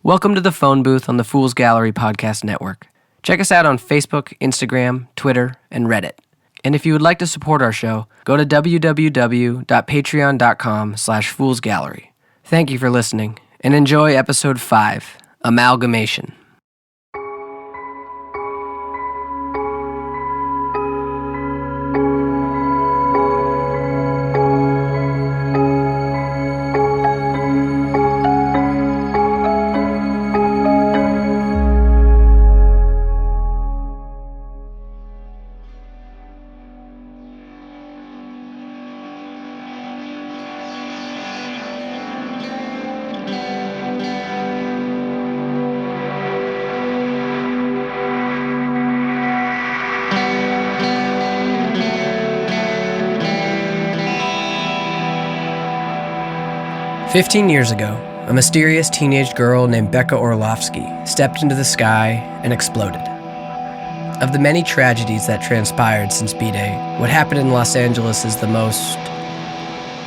Welcome to the phone booth on the Fool's Gallery Podcast Network. Check us out on Facebook, Instagram, Twitter, and Reddit. And if you would like to support our show, go to www.patreon.com/foolsgallery. Thank you for listening, and enjoy Episode 5, Amalgamation. "15 years ago, a mysterious teenage girl named Becca Orlovsky stepped into the sky and exploded. Of the many tragedies that transpired since B-Day, what happened in Los Angeles is the most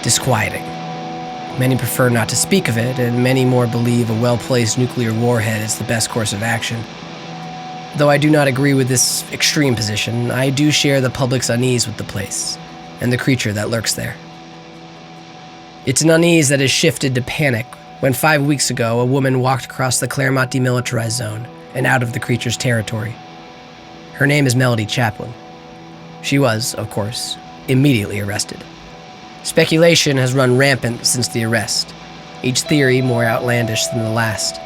disquieting. Many prefer not to speak of it, and many more believe a well-placed nuclear warhead is the best course of action. Though I do not agree with this extreme position, I do share the public's unease with the place and the creature that lurks there. It's an unease that has shifted to panic when 5 weeks ago a woman walked across the Claremont demilitarized zone and out of the creature's territory. Her name is Melody Chaplin. She was, of course, immediately arrested. Speculation has run rampant since the arrest, each theory more outlandish than the last.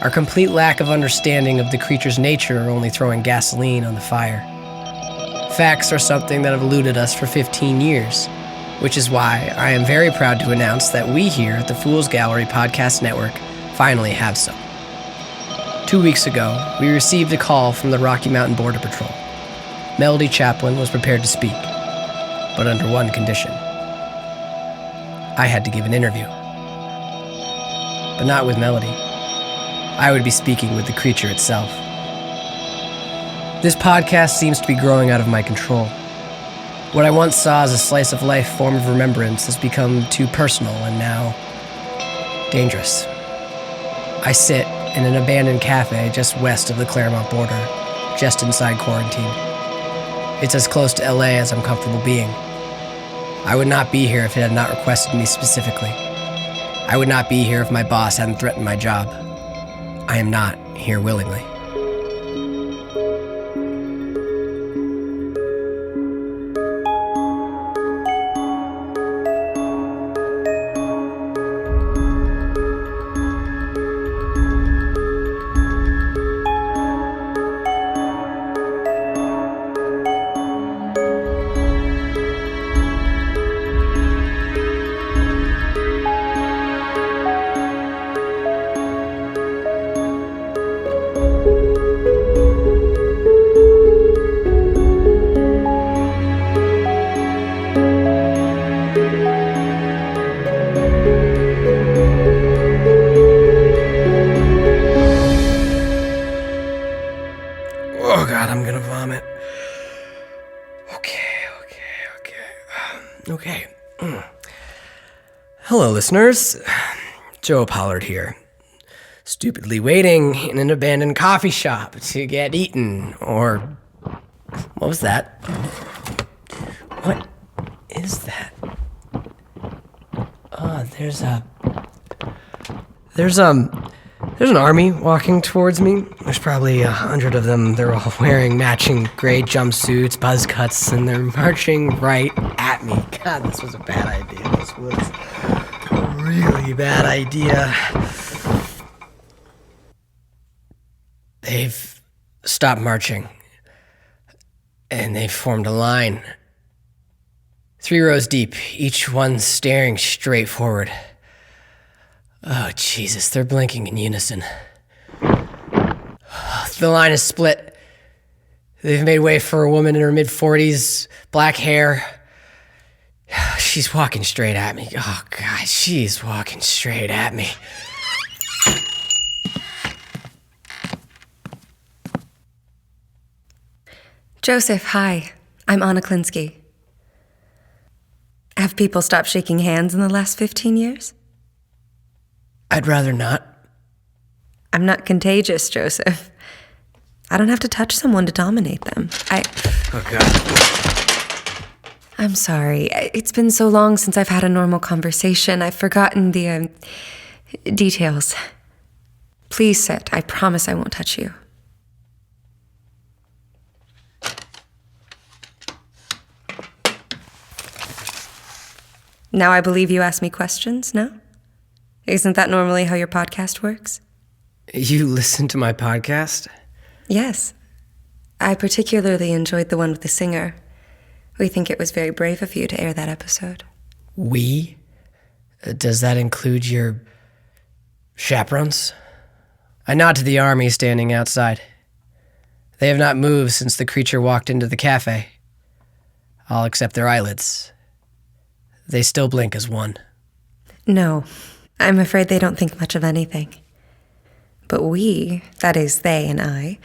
Our complete lack of understanding of the creature's nature only throwing gasoline on the fire. Facts are something that have eluded us for 15 years. Which is why I am very proud to announce that we here at the Fool's Gallery Podcast Network finally have some. 2 weeks ago, we received a call from the Rocky Mountain Border Patrol. Melody Chaplin was prepared to speak, but under one condition. I had to give an interview. But not with Melody. I would be speaking with the creature itself. This podcast seems to be growing out of my control. What I once saw as a slice-of-life form of remembrance has become too personal and now dangerous. I sit in an abandoned cafe just west of the Claremont border, just inside quarantine. It's as close to LA as I'm comfortable being. I would not be here if it had not requested me specifically. I would not be here if my boss hadn't threatened my job. I am not here willingly. Oh God, I'm gonna vomit. Okay. Hello, listeners. Joe Pollard here. Stupidly waiting in an abandoned coffee shop to get eaten, or... What was that? What is that? Oh, there's an army walking towards me. There's probably 100 of them. They're all wearing matching gray jumpsuits, buzz cuts, and they're marching right at me. God, this was a bad idea. This was a really bad idea. They've stopped marching, and they've formed a line. 3 rows deep, each one staring straight forward. Oh, Jesus, they're blinking in unison. The line is split. They've made way for a woman in her mid-40s, black hair. She's walking straight at me. Oh, God, she's walking straight at me. Joseph, hi. I'm Anna Klinsky. Have people stopped shaking hands in the last 15 years? I'd rather not. I'm not contagious, Joseph. I don't have to touch someone to dominate them. Oh, God. I'm sorry. It's been so long since I've had a normal conversation. I've forgotten the details. Please sit. I promise I won't touch you. Now I believe you ask me questions, no? Isn't that normally how your podcast works? You listen to my podcast? Yes. I particularly enjoyed the one with the singer. We think it was very brave of you to air that episode. We? Does that include your chaperones? I nod to the army standing outside. They have not moved since the creature walked into the cafe. All except their eyelids. They still blink as one. No, I'm afraid they don't think much of anything. But we, that is they and I,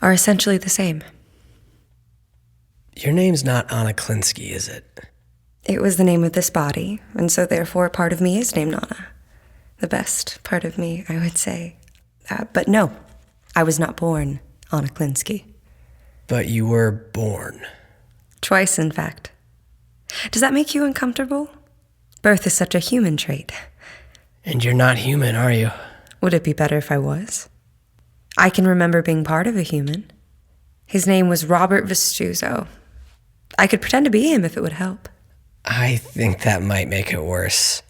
are essentially the same. Your name's not Anna Klinsky, is it? It was the name of this body, and so therefore part of me is named Anna. The best part of me, I would say. But no, I was not born Anna Klinsky. But you were born. Twice, in fact. Does that make you uncomfortable? Birth is such a human trait. And you're not human, are you? Would it be better if I was? I can remember being part of a human. His name was Robert Vestuzo. I could pretend to be him if it would help. I think that might make it worse.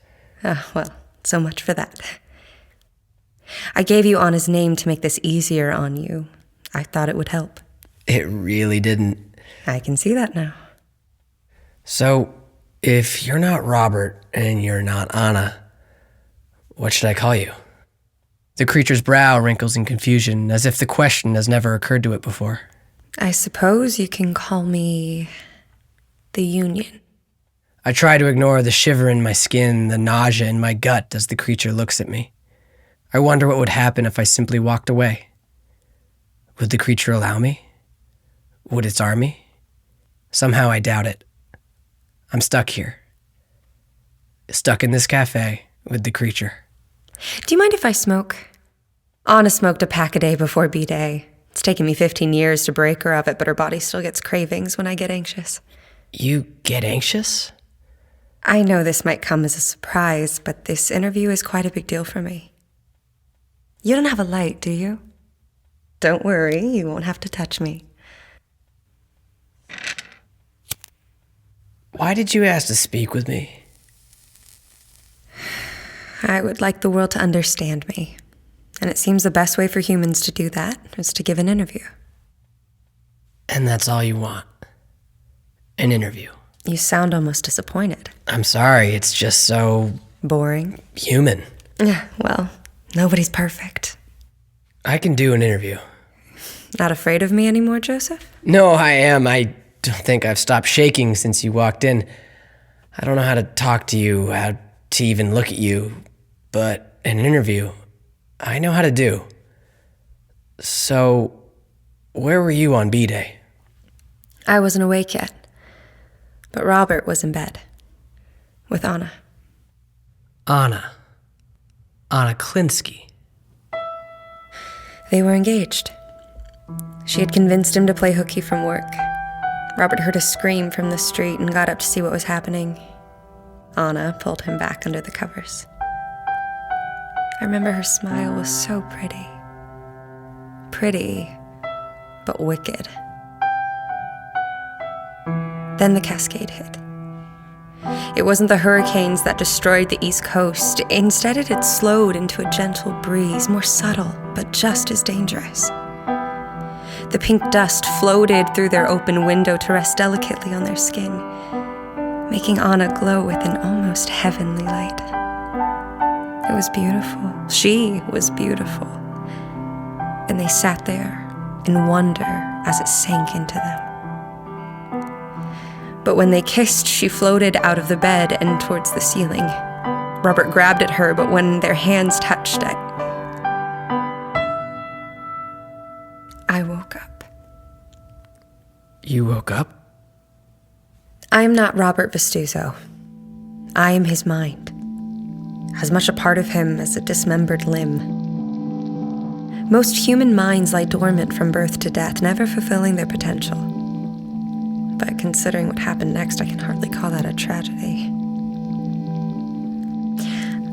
Well, so much for that. I gave you Anna's name to make this easier on you. I thought it would help. It really didn't. I can see that now. So, if you're not Robert and you're not Anna, what should I call you? The creature's brow wrinkles in confusion, as if the question has never occurred to it before. I suppose you can call me the Union. I try to ignore the shiver in my skin, the nausea in my gut as the creature looks at me. I wonder what would happen if I simply walked away. Would the creature allow me? Would its army? Somehow I doubt it. I'm stuck here. Stuck in this cafe with the creature. Do you mind if I smoke? Anna smoked a pack a day before B-Day. It's taken me 15 years to break her of it, but her body still gets cravings when I get anxious. You get anxious? I know this might come as a surprise, but this interview is quite a big deal for me. You don't have a light, do you? Don't worry, you won't have to touch me. Why did you ask to speak with me? I would like the world to understand me. And it seems the best way for humans to do that is to give an interview. And that's all you want? An interview? You sound almost disappointed. I'm sorry, it's just so... boring? Human. Well, nobody's perfect. I can do an interview. Not afraid of me anymore, Joseph? No, I am. I don't think I've stopped shaking since you walked in. I don't know how to talk to you, how to even look at you, but an interview, I know how to do. So, where were you on B-Day? I wasn't awake yet, but Robert was in bed with Anna. Anna Klinsky. They were engaged. She had convinced him to play hooky from work. Robert heard a scream from the street and got up to see what was happening. Anna pulled him back under the covers. I remember her smile was so pretty. Pretty, but wicked. Then the cascade hit. It wasn't the hurricanes that destroyed the East Coast. Instead, it had slowed into a gentle breeze, more subtle, but just as dangerous. The pink dust floated through their open window to rest delicately on their skin, making Anna glow with an almost heavenly light. It was beautiful. She was beautiful. And they sat there in wonder as it sank into them. But when they kissed, she floated out of the bed and towards the ceiling. Robert grabbed at her, but when their hands touched, I woke up. You woke up? I am not Robert Vestuzo. I am his mind. As much a part of him as a dismembered limb. Most human minds lie dormant from birth to death, never fulfilling their potential. But considering what happened next, I can hardly call that a tragedy.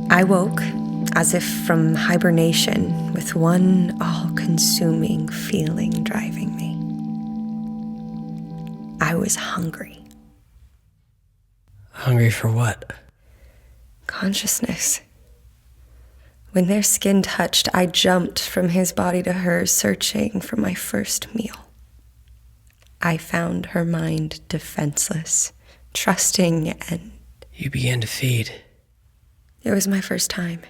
I woke, as if from hibernation, with one all-consuming feeling driving me. I was hungry. Hungry for what? Consciousness. When their skin touched, I jumped from his body to hers, searching for my first meal. I found her mind defenseless, trusting, and... You began to feed. It was my first time.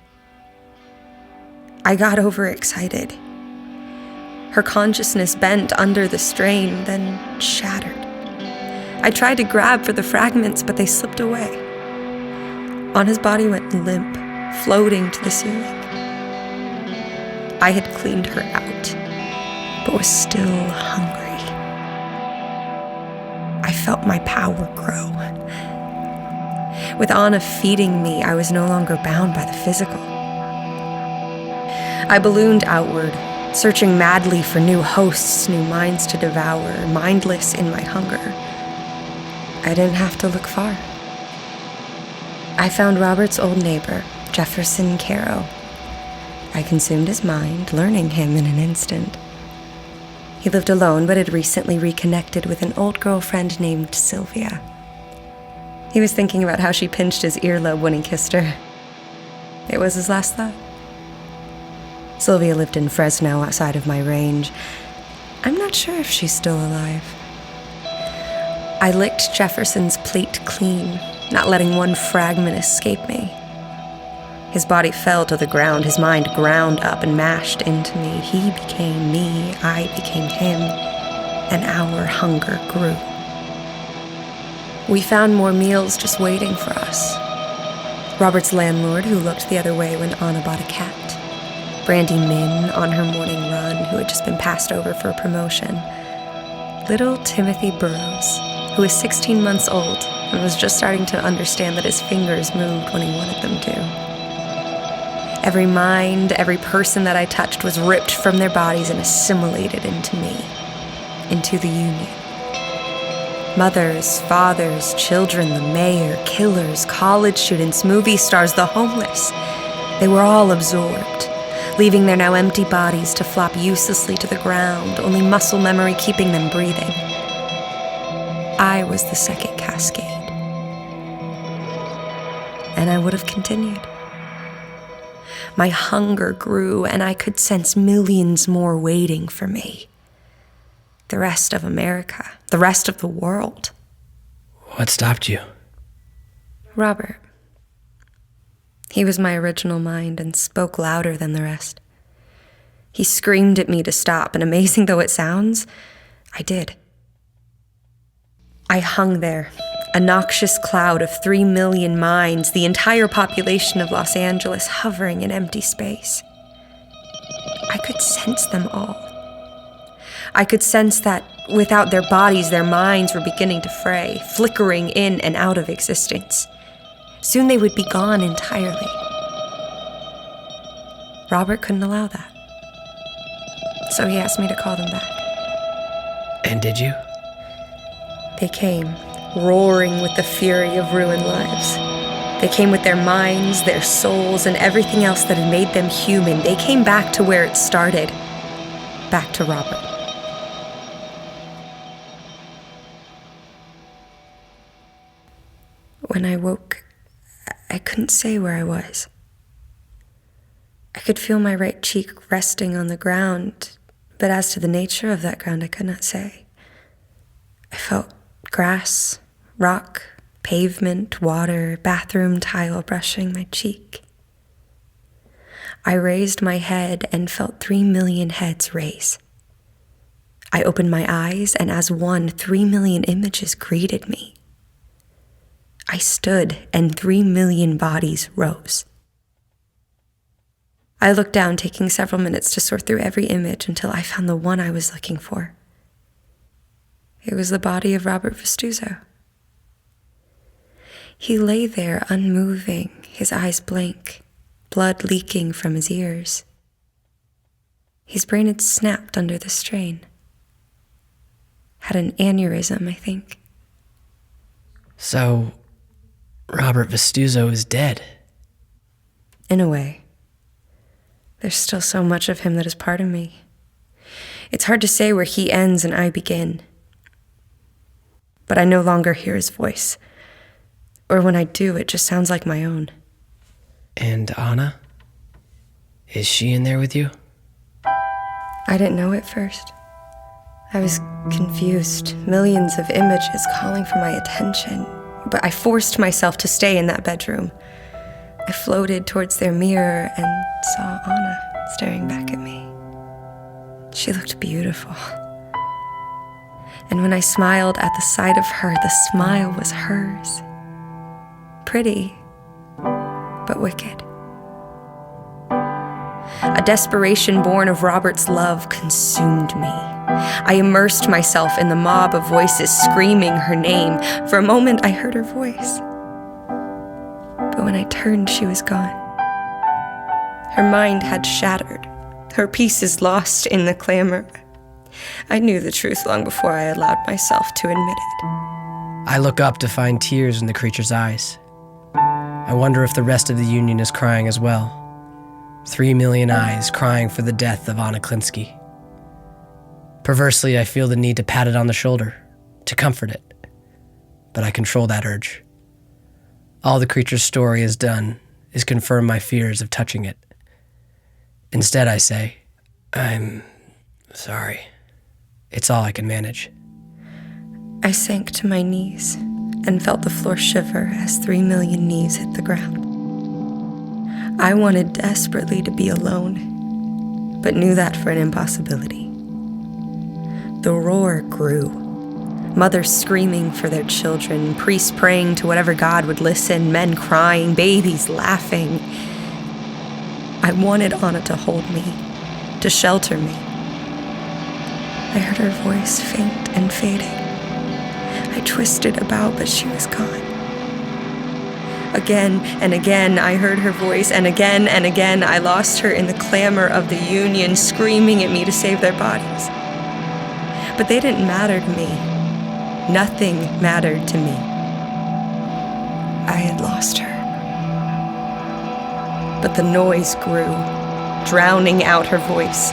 I got overexcited. Her consciousness bent under the strain, then shattered. I tried to grab for the fragments, but they slipped away. On his body went limp, floating to the ceiling. I had cleaned her out, but was still hungry. I felt my power grow. With Anna feeding me, I was no longer bound by the physical. I ballooned outward, searching madly for new hosts, new minds to devour, mindless in my hunger. I didn't have to look far. I found Robert's old neighbor, Jefferson Caro. I consumed his mind, learning him in an instant. He lived alone, but had recently reconnected with an old girlfriend named Sylvia. He was thinking about how she pinched his earlobe when he kissed her. It was his last thought. Sylvia lived in Fresno, outside of my range. I'm not sure if she's still alive. I licked Jefferson's plate clean, not letting one fragment escape me. His body fell to the ground, his mind ground up and mashed into me. He became me, I became him, and our hunger grew. We found more meals just waiting for us. Robert's landlord, who looked the other way when Anna bought a cat. Brandy Min, on her morning run, who had just been passed over for a promotion. Little Timothy Burroughs, who was 16 months old and was just starting to understand that his fingers moved when he wanted them to. Every mind, every person that I touched was ripped from their bodies and assimilated into me, into the union. Mothers, fathers, children, the mayor, killers, college students, movie stars, the homeless. They were all absorbed, leaving their now empty bodies to flop uselessly to the ground, only muscle memory keeping them breathing. I was the second cascade. And I would have continued. My hunger grew, and I could sense millions more waiting for me. The rest of America, the rest of the world. What stopped you? Robert. He was my original mind and spoke louder than the rest. He screamed at me to stop, and amazing though it sounds, I did. I hung there, a noxious cloud of 3 million minds, the entire population of Los Angeles hovering in empty space. I could sense them all. I could sense that without their bodies, their minds were beginning to fray, flickering in and out of existence. Soon they would be gone entirely. Robert couldn't allow that. So he asked me to call them back. And did you? They came, roaring with the fury of ruined lives. They came with their minds, their souls, and everything else that had made them human. They came back to where it started, back to Robert. When I woke, I couldn't say where I was. I could feel my right cheek resting on the ground, but as to the nature of that ground, I could not say. I felt grass, rock, pavement, water, bathroom tile brushing my cheek. I raised my head and felt 3 million heads raise. I opened my eyes, and as one, 3 million images greeted me. I stood, and 3 million bodies rose. I looked down, taking several minutes to sort through every image until I found the one I was looking for. It was the body of Robert Vestuzo. He lay there unmoving, his eyes blank, blood leaking from his ears. His brain had snapped under the strain. Had an aneurysm, I think. So, Robert Vestuzo is dead. In a way. There's still so much of him that is part of me. It's hard to say where he ends and I begin. But I no longer hear his voice. Or when I do, it just sounds like my own. And Anna? Is she in there with you? I didn't know at first. I was confused, millions of images calling for my attention, but I forced myself to stay in that bedroom. I floated towards their mirror and saw Anna staring back at me. She looked beautiful. And when I smiled at the sight of her, the smile was hers. Pretty, but wicked. A desperation born of Robert's love consumed me. I immersed myself in the mob of voices screaming her name. For a moment, I heard her voice. But when I turned, she was gone. Her mind had shattered, her pieces lost in the clamor. I knew the truth long before I allowed myself to admit it. I look up to find tears in the creature's eyes. I wonder if the rest of the Union is crying as well. 3 million eyes crying for the death of Anna Klinsky. Perversely, I feel the need to pat it on the shoulder, to comfort it. But I control that urge. All the creature's story has done is confirm my fears of touching it. Instead, I say, I'm sorry. It's all I can manage. I sank to my knees and felt the floor shiver as 3 million knees hit the ground. I wanted desperately to be alone, but knew that for an impossibility. The roar grew. Mothers screaming for their children, priests praying to whatever God would listen, men crying, babies laughing. I wanted Anna to hold me, to shelter me. I heard her voice faint and fading. I twisted about, but she was gone. Again and again, I heard her voice, and again I lost her in the clamor of the Union, screaming at me to save their bodies. But they didn't matter to me. Nothing mattered to me. I had lost her. But the noise grew, drowning out her voice,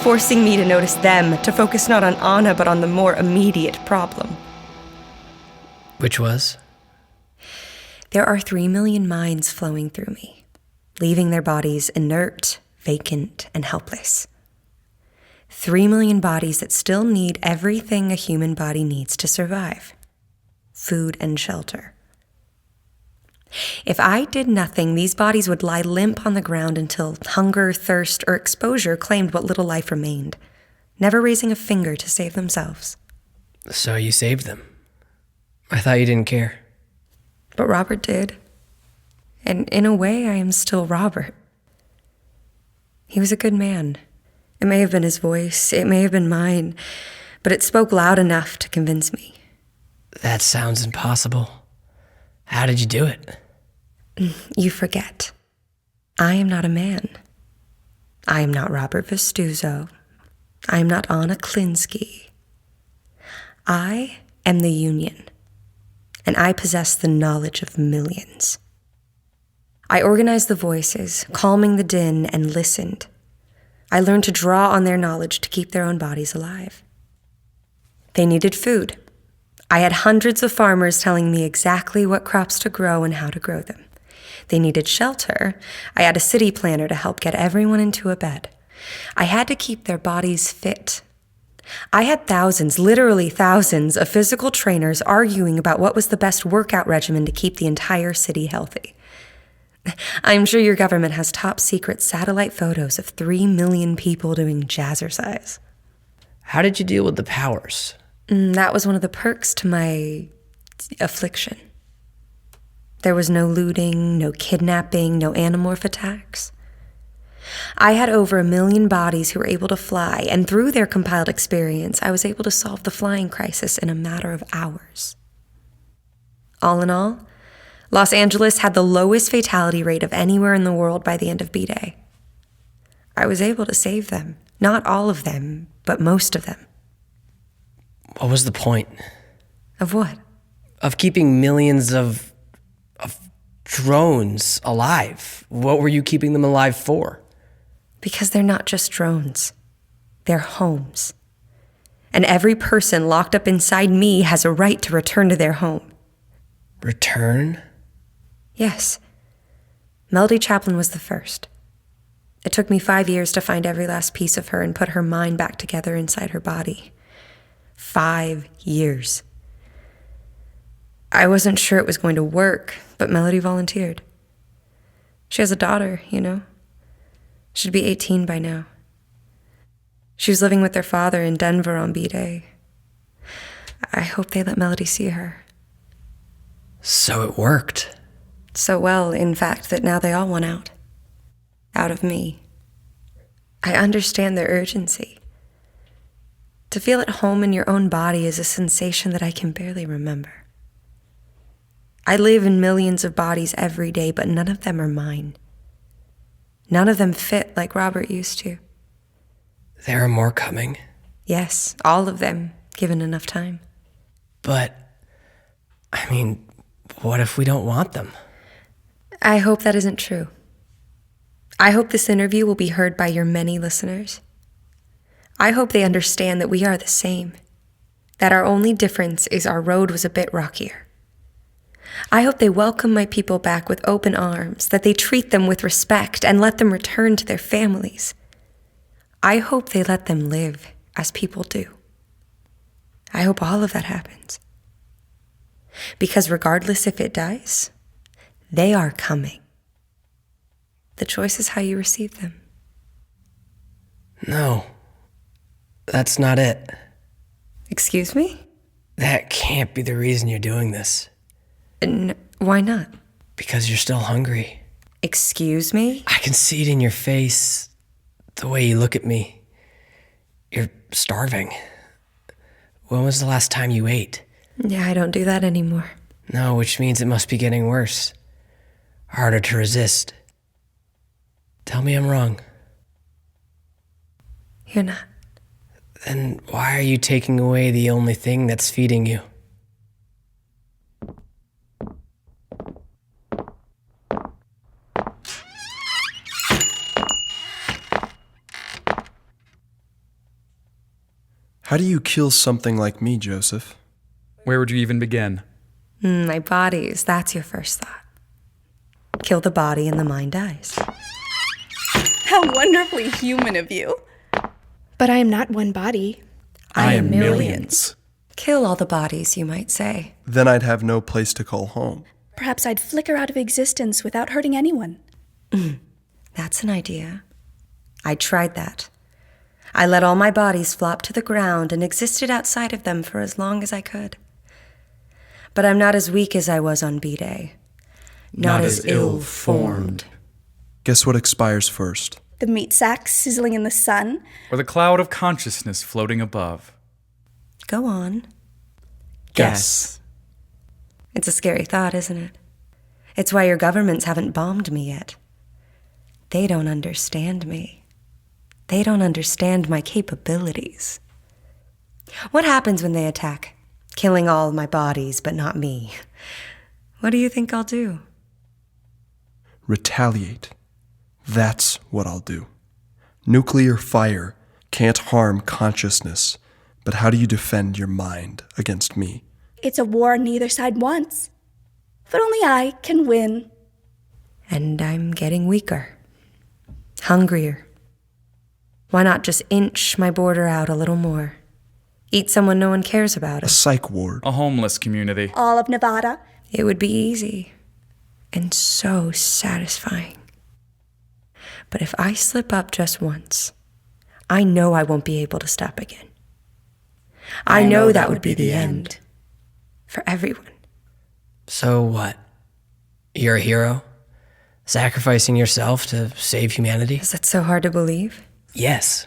forcing me to notice them, to focus not on Anna, but on the more immediate problem. Which was? There are 3 million minds flowing through me, leaving their bodies inert, vacant, and helpless. 3 million bodies that still need everything a human body needs to survive: food and shelter. If I did nothing, these bodies would lie limp on the ground until hunger, thirst, or exposure claimed what little life remained, never raising a finger to save themselves. So you saved them. I thought you didn't care. But Robert did. And in a way, I am still Robert. He was a good man. It may have been his voice, it may have been mine, but it spoke loud enough to convince me. That sounds impossible. How did you do it? You forget. I am not a man. I am not Robert Vestuzo. I am not Anna Klinsky. I am the Union, and I possess the knowledge of millions. I organized the voices, calming the din, and listened. I learned to draw on their knowledge to keep their own bodies alive. They needed food. I had hundreds of farmers telling me exactly what crops to grow and how to grow them. They needed shelter. I had a city planner to help get everyone into a bed. I had to keep their bodies fit. I had thousands, literally thousands, of physical trainers arguing about what was the best workout regimen to keep the entire city healthy. I'm sure your government has top-secret satellite photos of 3 million people doing jazzercise. How did you deal with the powers? That was one of the perks to my affliction. There was no looting, no kidnapping, no animorph attacks. I had over 1 million bodies who were able to fly, and through their compiled experience, I was able to solve the flying crisis in a matter of hours. All in all, Los Angeles had the lowest fatality rate of anywhere in the world by the end of B-Day. I was able to save them. Not all of them, but most of them. What was the point? Of what? Of keeping millions of drones alive. What were you keeping them alive for? Because they're not just drones. They're homes. And every person locked up inside me has a right to return to their home. Return? Yes. Melody Chaplin was the first. It took me 5 years to find every last piece of her and put her mind back together inside her body. 5 years. I wasn't sure it was going to work, but Melody volunteered. She has a daughter, you know. She'd be 18 by now. She was living with their father in Denver on B-Day. I hope they let Melody see her. So it worked. So well, in fact, that now they all want out. Out of me. I understand their urgency. To feel at home in your own body is a sensation that I can barely remember. I live in millions of bodies every day, but none of them are mine. None of them fit like Robert used to. There are more coming. Yes, all of them, given enough time. But, what if we don't want them? I hope that isn't true. I hope this interview will be heard by your many listeners. I hope they understand that we are the same, that our only difference is our road was a bit rockier. I hope they welcome my people back with open arms, that they treat them with respect and let them return to their families. I hope they let them live as people do. I hope all of that happens. Because regardless if it dies, they are coming. The choice is how you receive them. No, that's not it. Excuse me? That can't be the reason you're doing this. Why not? Because you're still hungry. Excuse me? I can see it in your face, the way you look at me. You're starving. When was the last time you ate? Yeah, I don't do that anymore. No, which means it must be getting worse. Harder to resist. Tell me I'm wrong. You're not. Then why are you taking away the only thing that's feeding you? How do you kill something like me, Joseph? Where would you even begin? My bodies, that's your first thought. Kill the body and the mind dies. How wonderfully human of you. But I am not one body. I am millions. Kill all the bodies, you might say. Then I'd have no place to call home. Perhaps I'd flicker out of existence without hurting anyone. That's an idea. I tried that. I let all my bodies flop to the ground and existed outside of them for as long as I could. But I'm not as weak as I was on B-Day. Not as ill-formed. Guess what expires first? The meat sack sizzling in the sun. Or the cloud of consciousness floating above? Go on. Guess. It's a scary thought, isn't it? It's why your governments haven't bombed me yet. They don't understand me. They don't understand my capabilities. What happens when they attack? Killing all my bodies, but not me. What do you think I'll do? Retaliate. That's what I'll do. Nuclear fire can't harm consciousness, but how do you defend your mind against me? It's a war neither side wants. But only I can win. And I'm getting weaker. Hungrier. Why not just inch my border out a little more? Eat someone no one cares about A us. psych ward. A homeless community. All of Nevada. It would be easy. And so satisfying. But if I slip up just once, I know I won't be able to stop again. I know that would be the end. For everyone. So what? You're a hero? Sacrificing yourself to save humanity? Is that so hard to believe? Yes.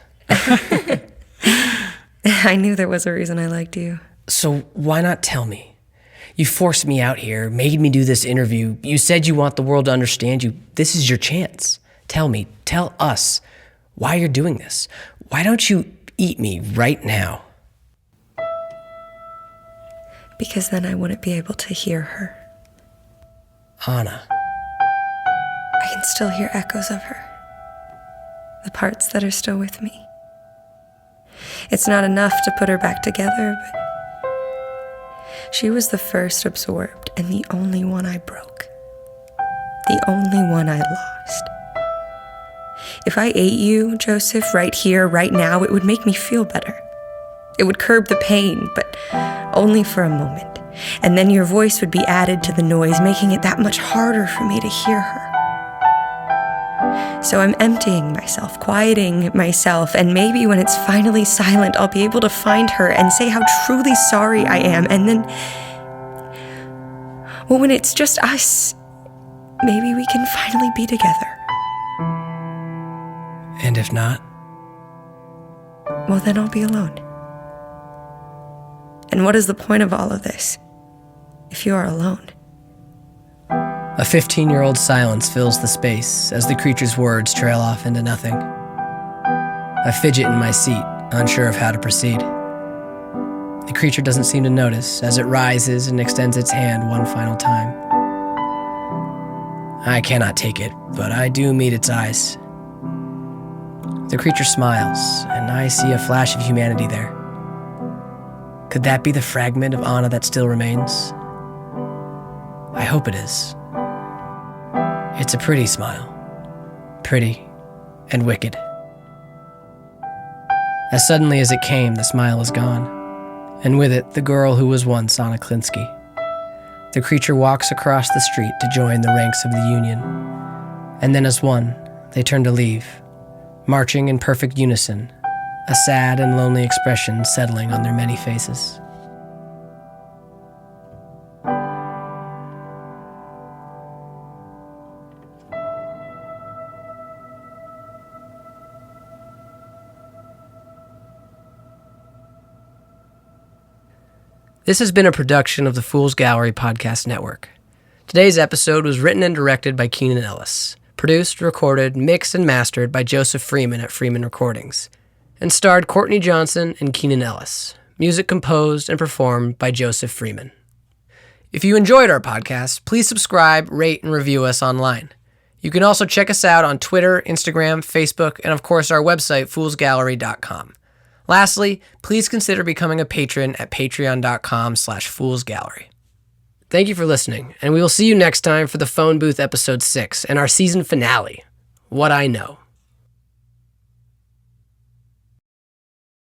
I knew there was a reason I liked you. So why not tell me? You forced me out here, made me do this interview. You said you want the world to understand you. This is your chance. Tell me, tell us, why you're doing this. Why don't you eat me right now? Because then I wouldn't be able to hear her. Anna. I can still hear echoes of her. The parts that are still with me. It's not enough to put her back together, but she was the first absorbed and the only one I broke. The only one I lost. If I ate you, Joseph, right here, right now, it would make me feel better. It would curb the pain, but only for a moment. And then your voice would be added to the noise, making it that much harder for me to hear her. So I'm emptying myself, quieting myself, and maybe when it's finally silent, I'll be able to find her and say how truly sorry I am. And then, well, when it's just us, maybe we can finally be together. And if not? Well, then I'll be alone. And what is the point of all of this if you are alone? A 15-year-old silence fills the space as the creature's words trail off into nothing. I fidget in my seat, unsure of how to proceed. The creature doesn't seem to notice as it rises and extends its hand one final time. I cannot take it, but I do meet its eyes. The creature smiles, and I see a flash of humanity there. Could that be the fragment of Anna that still remains? I hope it is. It's a pretty smile. Pretty and wicked. As suddenly as it came, the smile is gone, and with it, the girl who was once Anna Klinsky. The creature walks across the street to join the ranks of the Union, and then as one, they turn to leave, marching in perfect unison, a sad and lonely expression settling on their many faces. This has been a production of the Fool's Gallery Podcast Network. Today's episode was written and directed by Keenan Ellis, produced, recorded, mixed, and mastered by Joseph Freeman at Freeman Recordings, and starred Courtney Johnson and Keenan Ellis. Music composed and performed by Joseph Freeman. If you enjoyed our podcast, please subscribe, rate, and review us online. You can also check us out on Twitter, Instagram, Facebook, and of course our website, foolsgallery.com. Lastly, please consider becoming a patron at patreon.com/foolsgallery. Thank you for listening, and we will see you next time for the Phone Booth Episode 6 and our season finale, What I Know.